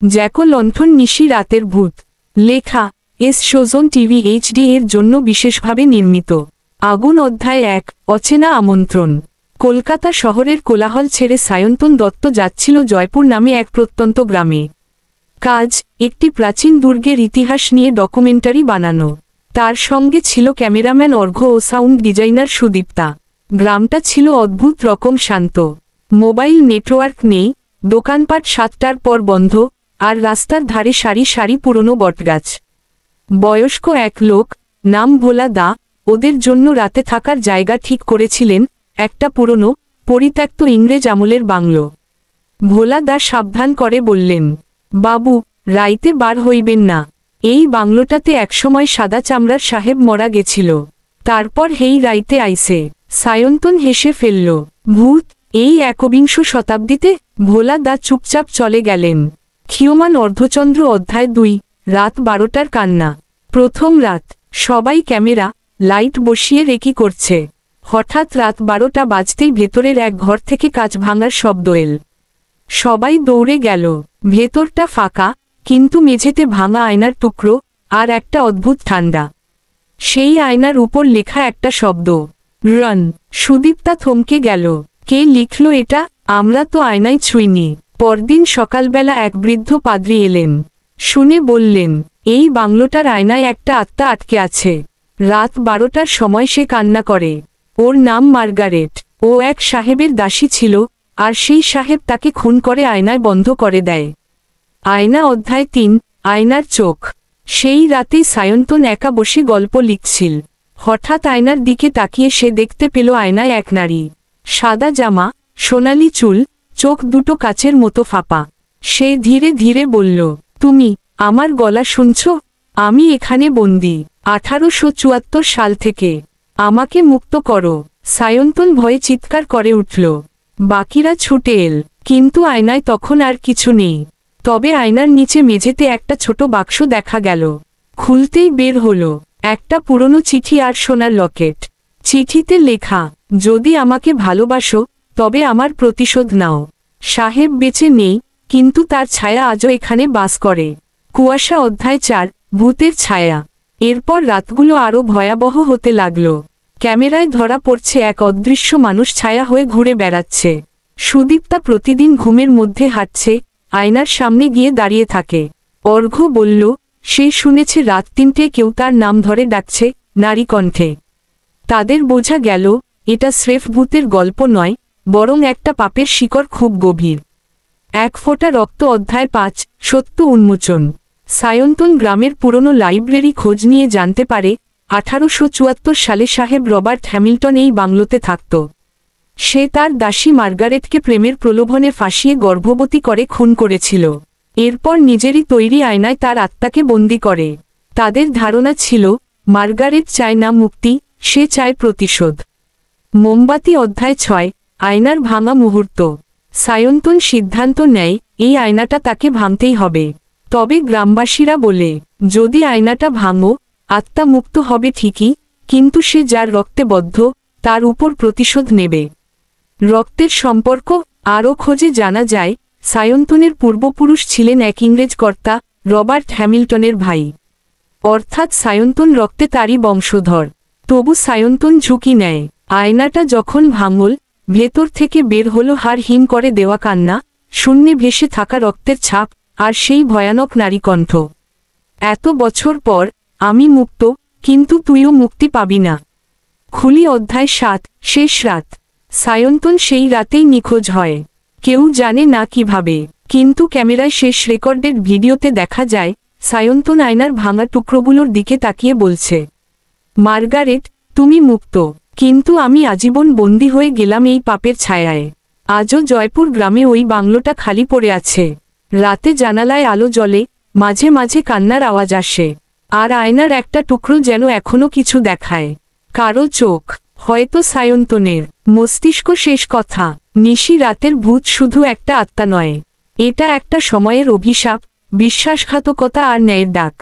Jacko লণ্ঠন নিশি রাতের ভূত। লেখা এস সোজন টিভি এইচডি এর জন্য বিশেষভাবে নির্মিত। আগুন অধ্যায় 1 অচেনা আমন্ত্রণ। কলকাতা শহরের কোলাহল ছেড়ে সায়ন্তন দত্ত যাচ্ছিল জয়পুর নামে এক প্রত্যন্ত গ্রামে। কাজ একটি প্রাচীন দুর্গের ইতিহাস নিয়ে ডকুমেন্টারি বানানো। তার সঙ্গে ছিল ক্যামেরাম্যান অর্ঘ্য ও সাউন্ড ডিজাইনার সুদীপ্তা। গ্রামটা ছিল অদ্ভুত রকম শান্ত। মোবাইল নেটওয়ার্ক নেই, দোকানপাট 7টার পর বন্ধ, আর রাস্তার ধারে সারি সারি পুরনো বটগাছ। বয়স্ক এক লোক, নাম ভোলা দা, ওদের জন্য রাতে থাকার জায়গা ঠিক করেছিলেন, একটা পুরনো পরিত্যক্ত ইংরেজ আমলের বাংলো। ভোলা দা সাবধান করে বললেন, বাবু, রাইতে বার হইবেন না। এই বাংলোটাতে একসময় সাদা চামড়ার সাহেব মরা গেছিল, তারপর হেই রাইতে আইসে। সায়ন্তন হেসে ফেলল। ভূত এই 21 শতাব্দীতে? ভোলা দা চুপচাপ চলে গেলেন। ক্ষীয়মান অর্ধচন্দ্র অধ্যায় 2 রাত 12টার কান্না। প্রথম রাত। সবাই ক্যামেরা লাইট বসিয়ে রেকি করছে। হঠাৎ রাত 12টা বাজতেই ভেতরের এক ঘর থেকে কাঁচ ভাঙার শব্দ এল। সবাই দৌড়ে গেল। ভেতরটা ফাঁকা, কিন্তু মেঝেতে ভাঙা আয়নার টুকরো, আর একটা অদ্ভুত ঠান্ডা। সেই আয়নার উপর লেখা একটা শব্দ, রান। সুদীপ্তা থমকে গেল। কে লিখল এটা? আমরা তো আয়নায় ছুঁইনি। পরদিন সকালবেলা এক বৃদ্ধ পাদ্রী এলেন। শুনে বললেন, এই বাংলোটার আয়নায় একটা আত্মা আটকে আছে। রাত 12টার সময় সে কান্না করে। ওর নাম মার্গারেট। ও এক সাহেবের দাসী ছিল, আর সেই সাহেব তাকে খুন করে আয়নায় বন্ধ করে দেয়। আয়না অধ্যায় 3 আয়নার চোখ। সেই রাতেই সায়ন্তন একা বসে গল্প লিখছিল। হঠাৎ আয়নার দিকে তাকিয়ে সে দেখতে পেল আয়নায় এক নারী। সাদা জামা, সোনালি চুল, চোখ দুটো কাচের মতো ফাঁপা। সে ধীরে ধীরে বলল, তুমি আমার গলা শুনছ? আমি এখানে বন্দি 1874 সাল থেকে। আমাকে মুক্ত করো। সায়ন্তন ভয়ে চিৎকার করে উঠল। বাকিরা ছুটে এল, কিন্তু আয়নায় তখন আর কিছু নেই। তবে আয়নার নিচে মেঝেতে একটা ছোট বাক্স দেখা গেল। খুলতেই বের হলো একটা পুরনো চিঠি আর সোনার লকেট। চিঠিতে লেখা, যদি আমাকে ভালোবাসো, তবে আমার প্রতিশোধ নাও। সাহেব বেঁচে নেই, কিন্তু তার ছায়া আজও এখানে বাস করে। কুয়াশা অধ্যায় 4 ভূতের ছায়া। এরপর রাতগুলো আরও ভয়াবহ হতে লাগল। ক্যামেরায় ধরা পড়ছে এক অদৃশ্য মানুষ ছায়া হয়ে ঘুরে বেড়াচ্ছে। সুদীপ্তা প্রতিদিন ঘুমের মধ্যে হাঁটছে, আয়নার সামনে গিয়ে দাঁড়িয়ে থাকে। অর্ঘ্য বলল, সে শুনেছে রাত 3টে কেউ তার নাম ধরে ডাকছে, নারী কণ্ঠে। তাদের বোঝা গেল, এটা স্রেফ ভূতের গল্প নয়, বরং একটা পাপের শিকড় খুব গভীর। এক ফোঁটা রক্ত অধ্যায় 5 সত্য উন্মোচন। সায়ন্তন গ্রামের পুরনো লাইব্রেরি খোঁজ নিয়ে জানতে পারে, 1874 সালে সাহেব রবার্ট হ্যামিল্টন এই বাংলোতে থাকত। সে তার দাসী মার্গারেটকে প্রেমের প্রলোভনে ফাঁসিয়ে গর্ভবতী করে খুন করেছিল। এরপর নিজেরই তৈরি আয়নায় তার আত্মাকে বন্দি করে। তাদের ধারণা ছিল, মার্গারেট চায় না মুক্তি, সে চায় প্রতিশোধ। মোমবাতি অধ্যায় 6 আয়নার ভাঙা মুহূর্ত। সায়ন্তন সিদ্ধান্ত নেয়, এই আয়নাটা তাকে ভাঙতেই হবে। তবে গ্রামবাসীরা বলে, যদি আয়নাটা ভাঙো, আত্মা মুক্ত হবে ঠিকই, কিন্তু সে যার রক্তে বদ্ধ, তার উপর প্রতিশোধ নেবে। রক্তের সম্পর্ক আরও খোঁজে জানা যায়, সায়ন্তনের পূর্বপুরুষ ছিলেন এক ইংরেজ কর্তা, রবার্ট হ্যামিল্টনের ভাই। অর্থাৎ সায়ন্তন রক্তে তারই বংশধর। তবু সায়ন্তন ঝুঁকি নেয়। আয়নাটা যখন ভাঙল, ভেতর থেকে বের হলো হাড় হিম করে দেওয়া কান্না, শূন্যে ভেসে থাকা রক্তের ছাপ, আর সেই ভয়ানক নারী কণ্ঠ। এত বছর পর আমি মুক্ত, কিন্তু তুইও মুক্তি পাবি না। খুলি অধ্যায় 7 শেষ রাত। সায়ন্তন সেই রাতেই নিখোঁজ হয়। কেউ জানে না কিভাবে, কিন্তু ক্যামেরায় শেষ রেকর্ডেড ভিডিওতে দেখা যায়, সায়ন্তন আয়নার ভাঙা টুকরোগুলোর দিকে তাকিয়ে বলছে, মার্গারেট, তুমি মুক্ত, কিন্তু আমি আজীবন বন্দী হয়ে গেলাম এই পাপের ছায়ায়। আজও জয়পুর গ্রামে ওই বাংলোটা খালি পড়ে আছে। রাতে জানালায় আলো জ্বলে, মাঝে মাঝে কান্নার আওয়াজ আসে, আর আয়নার একটা টুকরো যেন এখনো কিছু দেখায়। কারো চোখ, হয়তো সায়ন্তনের। মস্তিষ্ক শেষ কথা। নিশি রাতের ভূত শুধু একটা আত্মা নয়, এটা একটা সময়ের অভিশাপ, বিশ্বাসঘাতকতা আর ন্যায়ের ডাক।